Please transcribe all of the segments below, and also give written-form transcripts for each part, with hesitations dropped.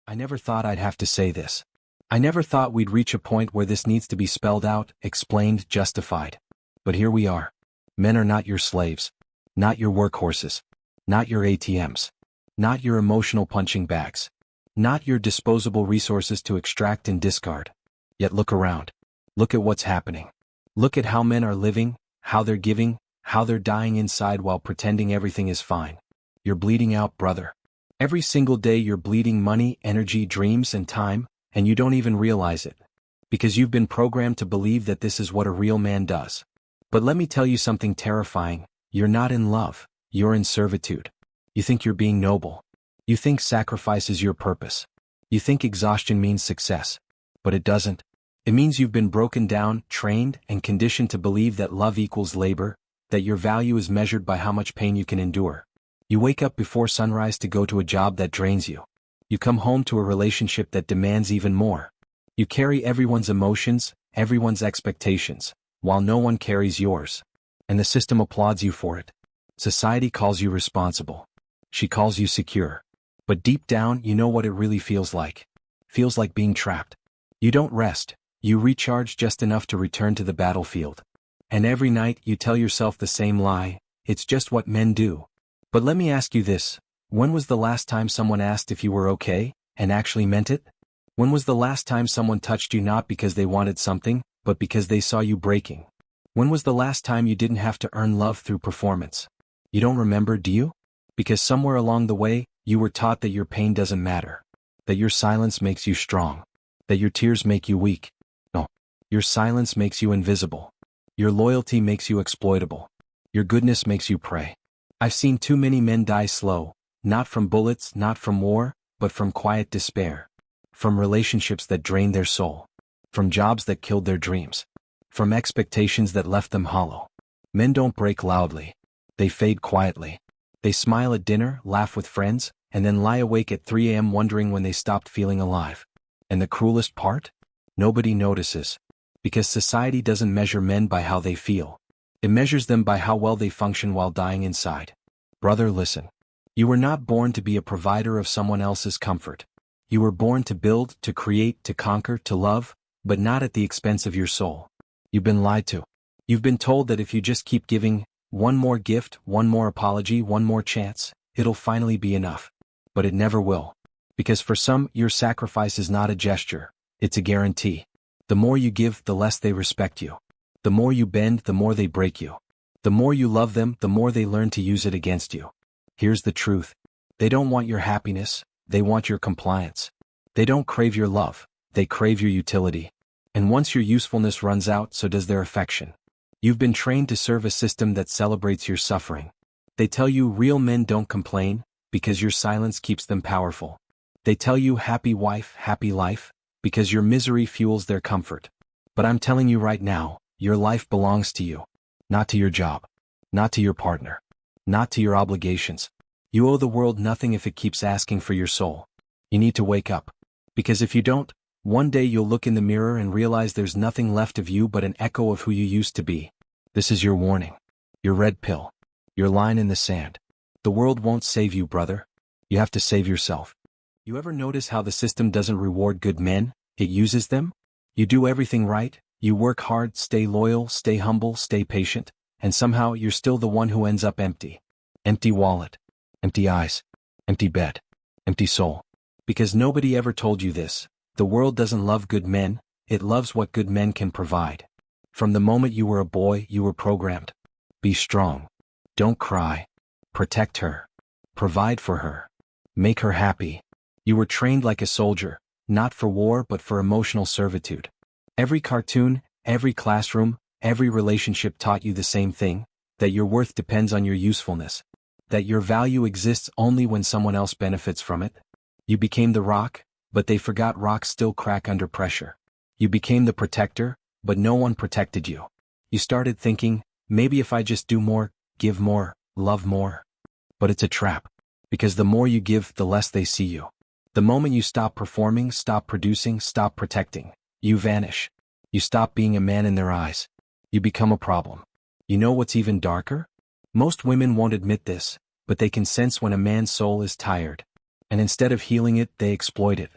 I never thought I'd have to say this. I never thought we'd reach a point where this needs to be spelled out, explained, justified. But here we are. Men are not your slaves. Not your workhorses. Not your ATMs. Not your emotional punching bags. Not your disposable resources to extract and discard. Yet look around. Look at what's happening. Look at how men are living, how they're giving, how they're dying inside while pretending everything is fine. You're bleeding out, brother. Every single day you're bleeding money, energy, dreams, and time, and you don't even realize it. Because you've been programmed to believe that this is what a real man does. But let me tell you something terrifying. You're not in love. You're in servitude. You think you're being noble. You think sacrifice is your purpose. You think exhaustion means success. But it doesn't. It means you've been broken down, trained, and conditioned to believe that love equals labor, that your value is measured by how much pain you can endure. You wake up before sunrise to go to a job that drains you. You come home to a relationship that demands even more. You carry everyone's emotions, everyone's expectations, while no one carries yours. And the system applauds you for it. Society calls you responsible. She calls you secure. But deep down, you know what it really feels like. Feels like being trapped. You don't rest. You recharge just enough to return to the battlefield. And every night you tell yourself the same lie, it's just what men do. But let me ask you this, when was the last time someone asked if you were okay, and actually meant it? When was the last time someone touched you not because they wanted something, but because they saw you breaking? When was the last time you didn't have to earn love through performance? You don't remember, do you? Because somewhere along the way, you were taught that your pain doesn't matter. That your silence makes you strong. That your tears make you weak. No. Your silence makes you invisible. Your loyalty makes you exploitable. Your goodness makes you prey. I've seen too many men die slow, not from bullets, not from war, but from quiet despair. From relationships that drained their soul. From jobs that killed their dreams. From expectations that left them hollow. Men don't break loudly. They fade quietly. They smile at dinner, laugh with friends, and then lie awake at 3 a.m. wondering when they stopped feeling alive. And the cruelest part? Nobody notices. Because society doesn't measure men by how they feel. It measures them by how well they function while dying inside. Brother, listen. You were not born to be a provider of someone else's comfort. You were born to build, to create, to conquer, to love, but not at the expense of your soul. You've been lied to. You've been told that if you just keep giving, one more gift, one more apology, one more chance, it'll finally be enough. But it never will. Because for some, your sacrifice is not a gesture, it's a guarantee. The more you give, the less they respect you. The more you bend, the more they break you. The more you love them, the more they learn to use it against you. Here's the truth. They don't want your happiness, they want your compliance. They don't crave your love, they crave your utility. And once your usefulness runs out, so does their affection. You've been trained to serve a system that celebrates your suffering. They tell you real men don't complain, because your silence keeps them powerful. They tell you happy wife, happy life, because your misery fuels their comfort. But I'm telling you right now, your life belongs to you. Not to your job. Not to your partner. Not to your obligations. You owe the world nothing if it keeps asking for your soul. You need to wake up. Because if you don't, one day you'll look in the mirror and realize there's nothing left of you but an echo of who you used to be. This is your warning. Your red pill. Your line in the sand. The world won't save you, brother. You have to save yourself. You ever notice how the system doesn't reward good men? It uses them? You do everything right, you work hard, stay loyal, stay humble, stay patient, and somehow you're still the one who ends up empty. Empty wallet. Empty eyes. Empty bed. Empty soul. Because nobody ever told you this. The world doesn't love good men, it loves what good men can provide. From the moment you were a boy, you were programmed. Be strong. Don't cry. Protect her. Provide for her. Make her happy. You were trained like a soldier, not for war but for emotional servitude. Every cartoon, every classroom, every relationship taught you the same thing, that your worth depends on your usefulness. That your value exists only when someone else benefits from it. You became the rock, but they forgot rocks still crack under pressure. You became the protector, but no one protected you. You started thinking, maybe if I just do more, give more, love more. But it's a trap. Because the more you give, the less they see you. The moment you stop performing, stop producing, stop protecting, you vanish. You stop being a man in their eyes. You become a problem. You know what's even darker? Most women won't admit this, but they can sense when a man's soul is tired. And instead of healing it, they exploit it.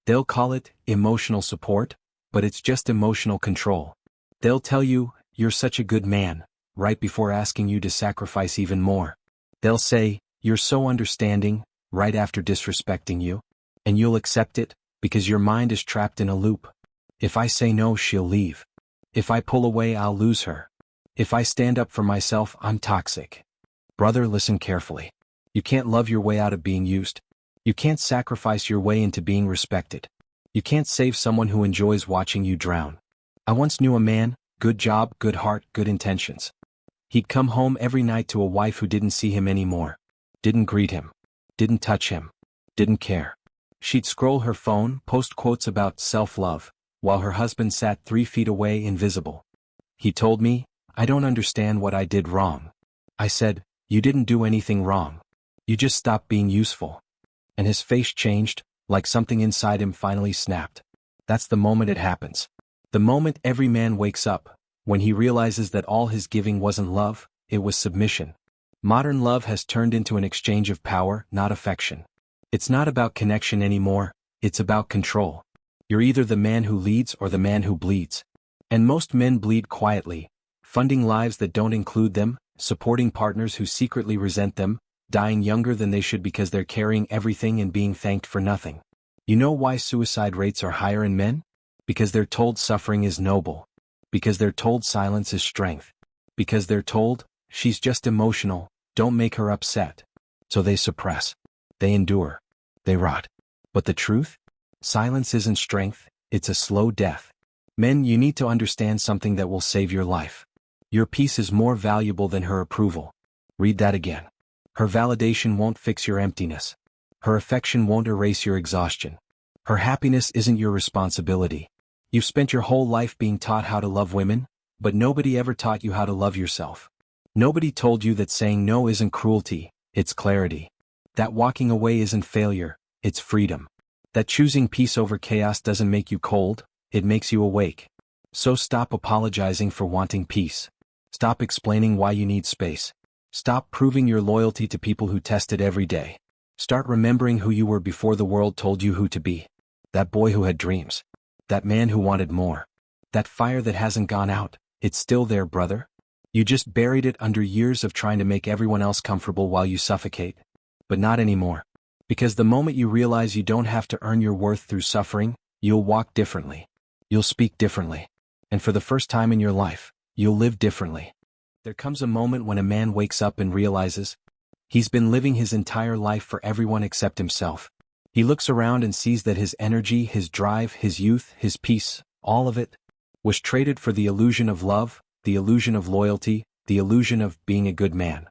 They'll call it emotional support, but it's just emotional control. They'll tell you, "You're such a good man," right before asking you to sacrifice even more. They'll say, "You're so understanding," right after disrespecting you. And you'll accept it, because your mind is trapped in a loop. If I say no, she'll leave. If I pull away, I'll lose her. If I stand up for myself, I'm toxic. Brother, listen carefully. You can't love your way out of being used. You can't sacrifice your way into being respected. You can't save someone who enjoys watching you drown. I once knew a man, good job, good heart, good intentions. He'd come home every night to a wife who didn't see him anymore, didn't greet him, didn't touch him, didn't care. She'd scroll her phone, post quotes about self-love, while her husband sat 3 feet away, invisible. He told me, "I don't understand what I did wrong." I said, "You didn't do anything wrong. You just stopped being useful." And his face changed, like something inside him finally snapped. That's the moment it happens. The moment every man wakes up, when he realizes that all his giving wasn't love, it was submission. Modern love has turned into an exchange of power, not affection. It's not about connection anymore, it's about control. You're either the man who leads or the man who bleeds. And most men bleed quietly, funding lives that don't include them, supporting partners who secretly resent them, dying younger than they should because they're carrying everything and being thanked for nothing. You know why suicide rates are higher in men? Because they're told suffering is noble. Because they're told silence is strength. Because they're told, "She's just emotional, don't make her upset." So they suppress. They endure. They rot. But the truth? Silence isn't strength, it's a slow death. Men, you need to understand something that will save your life. Your peace is more valuable than her approval. Read that again. Her validation won't fix your emptiness. Her affection won't erase your exhaustion. Her happiness isn't your responsibility. You've spent your whole life being taught how to love women, but nobody ever taught you how to love yourself. Nobody told you that saying no isn't cruelty, it's clarity. That walking away isn't failure, it's freedom. That choosing peace over chaos doesn't make you cold, it makes you awake. So stop apologizing for wanting peace. Stop explaining why you need space. Stop proving your loyalty to people who test it every day. Start remembering who you were before the world told you who to be. That boy who had dreams. That man who wanted more. That fire that hasn't gone out, it's still there, brother. You just buried it under years of trying to make everyone else comfortable while you suffocate. But not anymore. Because the moment you realize you don't have to earn your worth through suffering, you'll walk differently. You'll speak differently. And for the first time in your life, you'll live differently. There comes a moment when a man wakes up and realizes he's been living his entire life for everyone except himself. He looks around and sees that his energy, his drive, his youth, his peace, all of it, was traded for the illusion of love, the illusion of loyalty, the illusion of being a good man.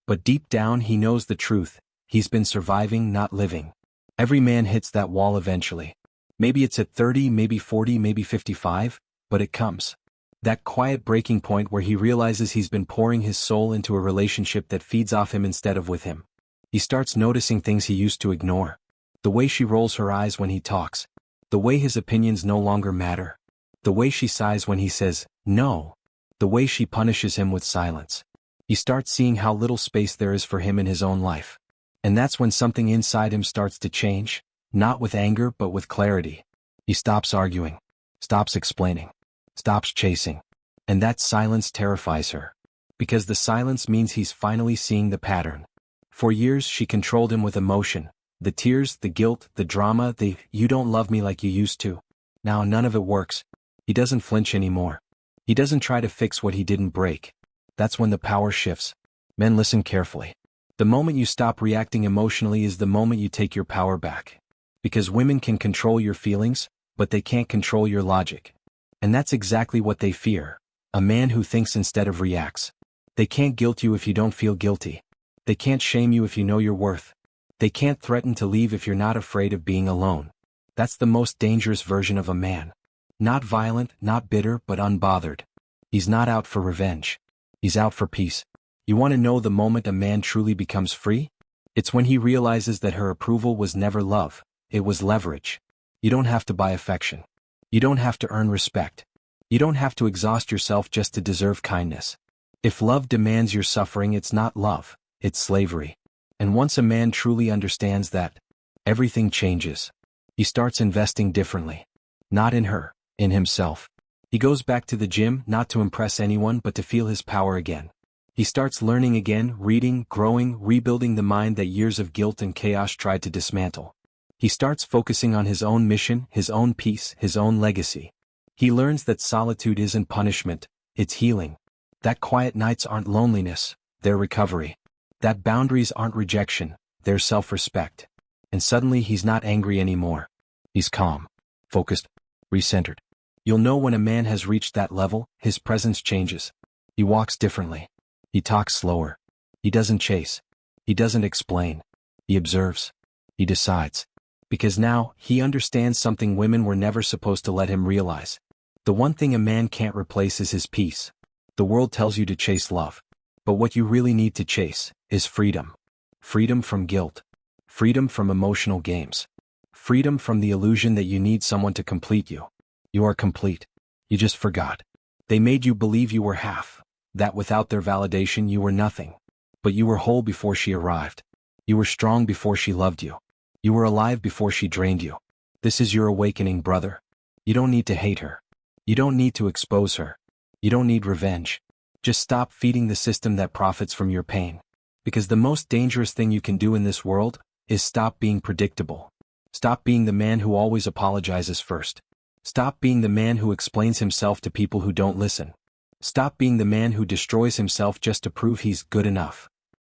But deep down he knows the truth. He's been surviving, not living. Every man hits that wall eventually. Maybe it's at 30, maybe 40, maybe 55, but it comes. That quiet breaking point where he realizes he's been pouring his soul into a relationship that feeds off him instead of with him. He starts noticing things he used to ignore. The way she rolls her eyes when he talks. The way his opinions no longer matter. The way she sighs when he says, no. The way she punishes him with silence. He starts seeing how little space there is for him in his own life. And that's when something inside him starts to change, not with anger but with clarity. He stops arguing, stops explaining, stops chasing. And that silence terrifies her. Because the silence means he's finally seeing the pattern. For years she controlled him with emotion. The tears, the guilt, the drama, the "you don't love me like you used to." Now none of it works. He doesn't flinch anymore. He doesn't try to fix what he didn't break. That's when the power shifts. Men, listen carefully. The moment you stop reacting emotionally is the moment you take your power back. Because women can control your feelings, but they can't control your logic. And that's exactly what they fear. A man who thinks instead of reacts. They can't guilt you if you don't feel guilty. They can't shame you if you know your worth. They can't threaten to leave if you're not afraid of being alone. That's the most dangerous version of a man. Not violent, not bitter, but unbothered. He's not out for revenge. He's out for peace. You want to know the moment a man truly becomes free? It's when he realizes that her approval was never love, it was leverage. You don't have to buy affection. You don't have to earn respect. You don't have to exhaust yourself just to deserve kindness. If love demands your suffering, it's not love, it's slavery. And once a man truly understands that, everything changes. He starts investing differently. Not in her, in himself. He goes back to the gym not to impress anyone but to feel his power again. He starts learning again, reading, growing, rebuilding the mind that years of guilt and chaos tried to dismantle. He starts focusing on his own mission, his own peace, his own legacy. He learns that solitude isn't punishment, it's healing. That quiet nights aren't loneliness, they're recovery. That boundaries aren't rejection, they're self-respect. And suddenly he's not angry anymore. He's calm, focused, recentered. You'll know when a man has reached that level, his presence changes. He walks differently. He talks slower. He doesn't chase. He doesn't explain. He observes. He decides. Because now, he understands something women were never supposed to let him realize. The one thing a man can't replace is his peace. The world tells you to chase love. But what you really need to chase is freedom. Freedom from guilt. Freedom from emotional games. Freedom from the illusion that you need someone to complete you. You are complete. You just forgot. They made you believe you were half, that without their validation you were nothing. But you were whole before she arrived. You were strong before she loved you. You were alive before she drained you. This is your awakening, brother. You don't need to hate her. You don't need to expose her. You don't need revenge. Just stop feeding the system that profits from your pain. Because the most dangerous thing you can do in this world is stop being predictable. Stop being the man who always apologizes first. Stop being the man who explains himself to people who don't listen. Stop being the man who destroys himself just to prove he's good enough.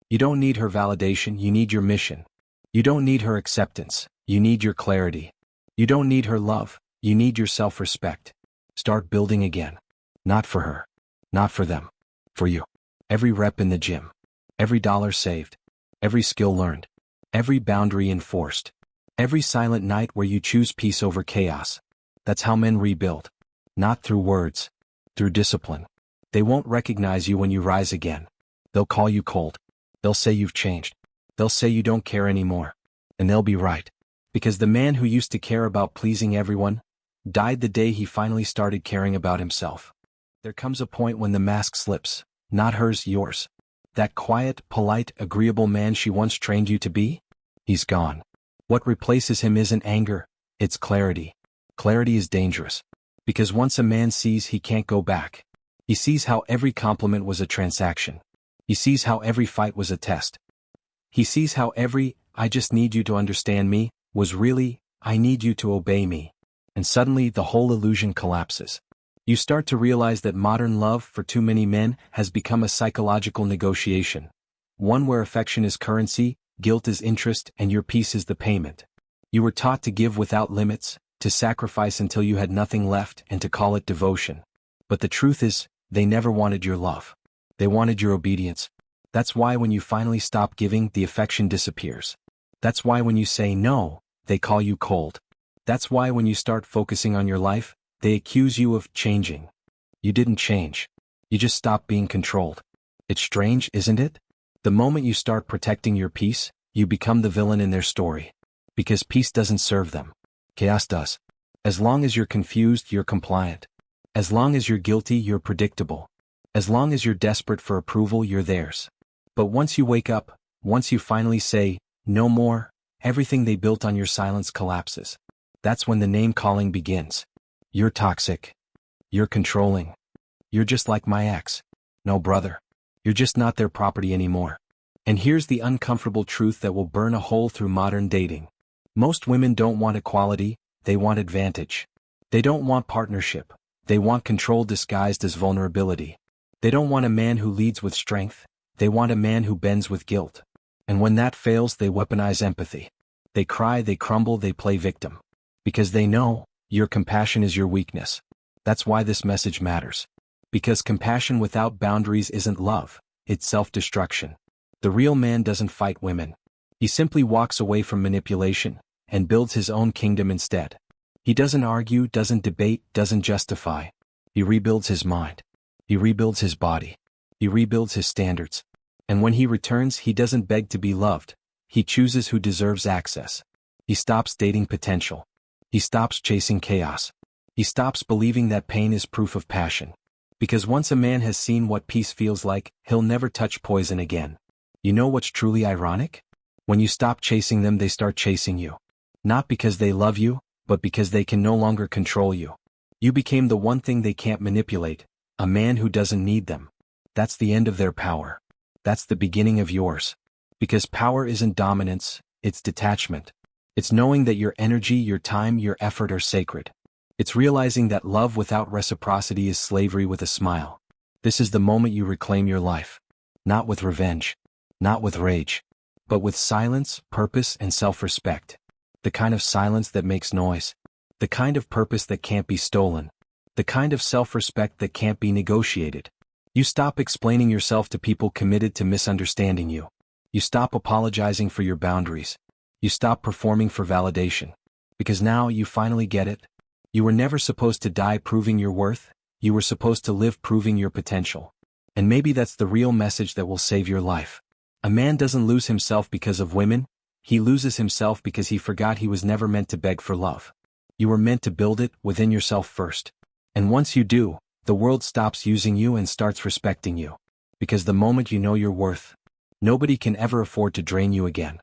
You don't need her validation, you need your mission. You don't need her acceptance, you need your clarity. You don't need her love, you need your self-respect. Start building again. Not for her. Not for them. For you. Every rep in the gym. Every dollar saved. Every skill learned. Every boundary enforced. Every silent night where you choose peace over chaos. That's how men rebuild. Not through words. Through discipline. They won't recognize you when you rise again. They'll call you cold. They'll say you've changed. They'll say you don't care anymore. And they'll be right. Because the man who used to care about pleasing everyone died the day he finally started caring about himself. There comes a point when the mask slips. Not hers, yours. That quiet, polite, agreeable man she once trained you to be? He's gone. What replaces him isn't anger, it's clarity. Clarity is dangerous. Because once a man sees he can't go back, he sees how every compliment was a transaction. He sees how every fight was a test. He sees how every, "I just need you to understand me," was really, "I need you to obey me." And suddenly the whole illusion collapses. You start to realize that modern love for too many men has become a psychological negotiation. One where affection is currency, guilt is interest, and your peace is the payment. You were taught to give without limits, to sacrifice until you had nothing left, and to call it devotion. But the truth is, they never wanted your love. They wanted your obedience. That's why when you finally stop giving, the affection disappears. That's why when you say no, they call you cold. That's why when you start focusing on your life, they accuse you of changing. You didn't change. You just stopped being controlled. It's strange, isn't it? The moment you start protecting your peace, you become the villain in their story. Because peace doesn't serve them. Chaos does. As long as you're confused, you're compliant. As long as you're guilty, you're predictable. As long as you're desperate for approval, you're theirs. But once you wake up, once you finally say, "No more," everything they built on your silence collapses. That's when the name-calling begins. You're toxic. You're controlling. You're just like my ex. No, brother. You're just not their property anymore. And here's the uncomfortable truth that will burn a hole through modern dating. Most women don't want equality, they want advantage. They don't want partnership. They want control disguised as vulnerability. They don't want a man who leads with strength. They want a man who bends with guilt. And when that fails, they weaponize empathy. They cry, they crumble, they play victim. Because they know, your compassion is your weakness. That's why this message matters. Because compassion without boundaries isn't love, it's self-destruction. The real man doesn't fight women. He simply walks away from manipulation, and builds his own kingdom instead. He doesn't argue, doesn't debate, doesn't justify. He rebuilds his mind. He rebuilds his body. He rebuilds his standards. And when he returns, he doesn't beg to be loved. He chooses who deserves access. He stops dating potential. He stops chasing chaos. He stops believing that pain is proof of passion. Because once a man has seen what peace feels like, he'll never touch poison again. You know what's truly ironic? When you stop chasing them, they start chasing you. Not because they love you, but because they can no longer control you. You became the one thing they can't manipulate, a man who doesn't need them. That's the end of their power. That's the beginning of yours. Because power isn't dominance, it's detachment. It's knowing that your energy, your time, your effort are sacred. It's realizing that love without reciprocity is slavery with a smile. This is the moment you reclaim your life. Not with revenge. Not with rage. But with silence, purpose, and self-respect. The kind of silence that makes noise. The kind of purpose that can't be stolen. The kind of self-respect that can't be negotiated. You stop explaining yourself to people committed to misunderstanding you. You stop apologizing for your boundaries. You stop performing for validation. Because now you finally get it. You were never supposed to die proving your worth. You were supposed to live proving your potential. And maybe that's the real message that will save your life. A man doesn't lose himself because of women. He loses himself because he forgot he was never meant to beg for love. You were meant to build it within yourself first. And once you do, the world stops using you and starts respecting you. Because the moment you know your worth, nobody can ever afford to drain you again.